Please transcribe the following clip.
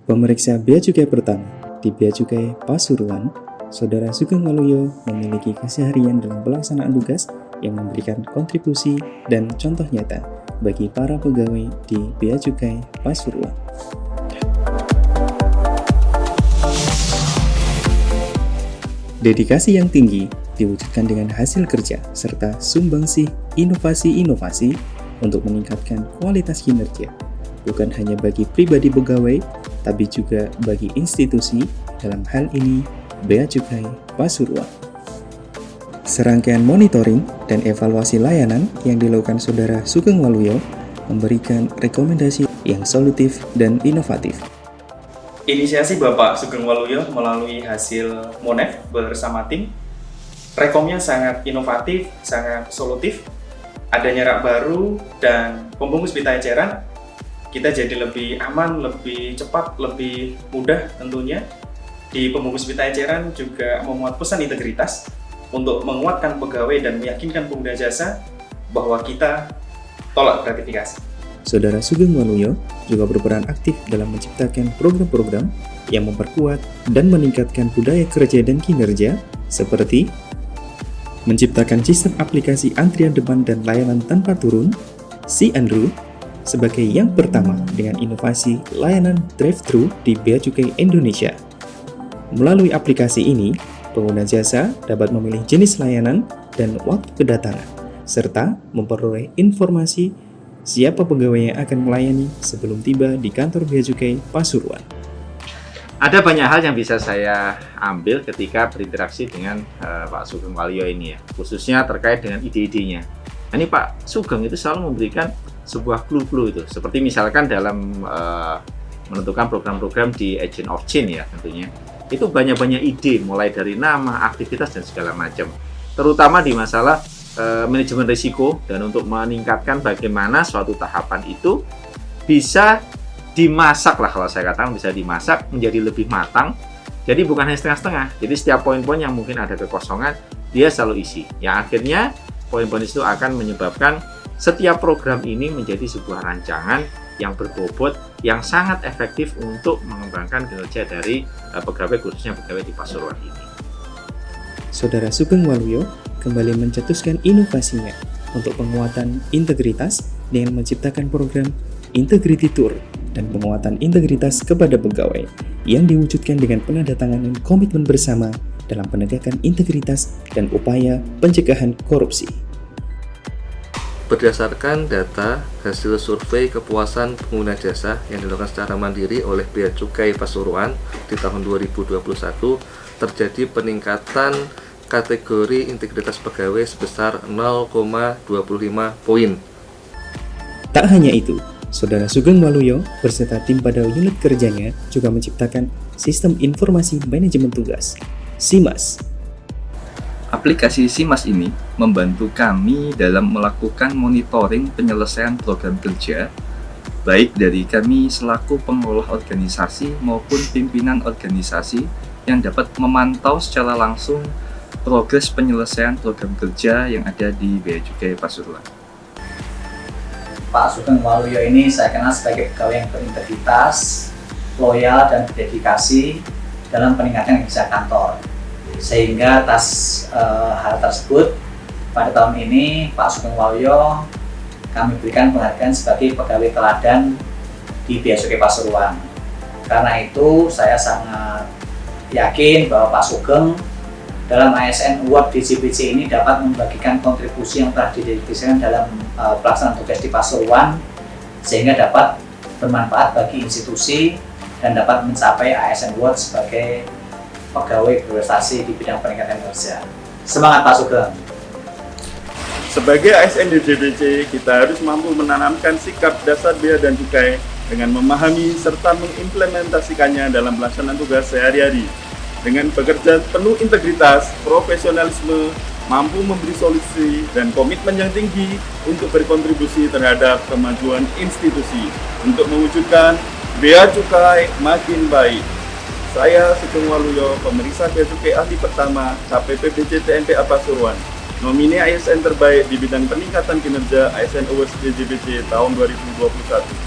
Pemeriksa Bea Cukai pertama di Bea Cukai Pasuruan, Saudara Sugeng Waluyo memiliki keseharian dalam pelaksanaan tugas yang memberikan kontribusi dan contoh nyata bagi para pegawai di Bea Cukai Pasuruan. Dedikasi yang tinggi diwujudkan dengan hasil kerja serta sumbangsih inovasi-inovasi untuk meningkatkan kualitas kinerja, bukan hanya bagi pribadi pegawai, tapi juga bagi institusi, dalam hal ini Bea Cukai Pasuruan. Serangkaian monitoring dan evaluasi layanan yang dilakukan Saudara Sugeng Waluyo memberikan rekomendasi yang solutif dan inovatif. Inisiasi Bapak Sugeng Waluyo melalui hasil Monef bersama tim, rekomnya sangat inovatif, sangat solutif, adanya rak baru dan pembungkus pita eceran, kita jadi lebih aman, lebih cepat, lebih mudah tentunya. Di pembungkus pita eceran juga memuat pesan integritas untuk menguatkan pegawai dan meyakinkan pengguna jasa bahwa kita tolak gratifikasi. Saudara Sugeng Waluyo juga berperan aktif dalam menciptakan program-program yang memperkuat dan meningkatkan budaya kerja dan kinerja, seperti menciptakan sistem aplikasi antrian depan dan layanan tanpa turun, Si-Andru, sebagai yang pertama dengan inovasi layanan drive-thru di Bea Cukai Indonesia. Melalui aplikasi ini, pengguna jasa dapat memilih jenis layanan dan waktu kedatangan, serta memperoleh informasi siapa pegawai yang akan melayani sebelum tiba di kantor Bea Cukai Pasuruan. Ada banyak hal yang bisa saya ambil ketika berinteraksi dengan Pak Sugeng Waluyo ini ya, khususnya terkait dengan ide-idenya. Nah, ini Pak Sugeng itu selalu memberikan sebuah clue-clue itu, seperti misalkan dalam menentukan program-program di Agent of Change ya tentunya. Itu banyak-banyak ide, mulai dari nama, aktivitas, dan segala macam. Terutama di masalah manajemen risiko dan untuk meningkatkan bagaimana suatu tahapan itu bisa dimasak lah, kalau saya katakan bisa dimasak menjadi lebih matang. Jadi bukan hanya setengah-setengah. Jadi setiap poin-poin yang mungkin ada kekosongan, dia selalu isi. Yang akhirnya poin-poin itu akan menyebabkan setiap program ini menjadi sebuah rancangan yang berbobot, yang sangat efektif untuk mengembangkan kinerja dari pegawai, khususnya pegawai di Pasuruan ini. Saudara Sugeng Waluyo kembali mencetuskan inovasinya untuk penguatan integritas dengan menciptakan program Integrity Tour dan penguatan integritas kepada pegawai yang diwujudkan dengan penandatanganan komitmen bersama dalam penegakan integritas dan upaya pencegahan korupsi. Berdasarkan data hasil survei kepuasan pengguna jasa yang dilakukan secara mandiri oleh Bea Cukai Pasuruan di tahun 2021, terjadi peningkatan kategori integritas pegawai sebesar 0,25 poin. Tak hanya itu, Saudara Sugeng Waluyo beserta tim pada unit kerjanya juga menciptakan Sistem Informasi Manajemen Tugas, SIMAS. Aplikasi SIMAS ini membantu kami dalam melakukan monitoring penyelesaian program kerja, baik dari kami selaku pengelola organisasi maupun pimpinan organisasi yang dapat memantau secara langsung progres penyelesaian program kerja yang ada di Bea Cukai Pasuruan. Pak Sugeng Waluyo ini saya kenal sebagai pegawai yang berintegritas, loyal, dan berdedikasi dalam peningkatan kinerja kantor. Sehingga atas hal tersebut, pada tahun ini Pak Sugeng Waluyo kami berikan penghargaan sebagai pegawai teladan di Bea Cukai Pasuruan. Karena itu saya sangat yakin bahwa Pak Sugeng dalam ASN Award DJBC ini dapat membagikan kontribusi yang telah didedikasikan dalam pelaksanaan tugas di Pasuruan, sehingga dapat bermanfaat bagi institusi dan dapat mencapai ASN Award sebagai pegawai berprestasi di bidang peningkatan kinerja. Semangat Pak Sugeng! Sebagai ASN DJBC, kita harus mampu menanamkan sikap dasar bea dan cukai dengan memahami serta mengimplementasikannya dalam pelaksanaan tugas sehari-hari. Dengan bekerja penuh integritas, profesionalisme, mampu memberi solusi, dan komitmen yang tinggi untuk berkontribusi terhadap kemajuan institusi untuk mewujudkan Bea Cukai makin baik. Saya Sugeng Waluyo, pemeriksa Bea Cukai ahli pertama KPPBC TNPA Pasuruan, nomine ASN terbaik di bidang peningkatan kinerja ASN Awards DJBC tahun 2021.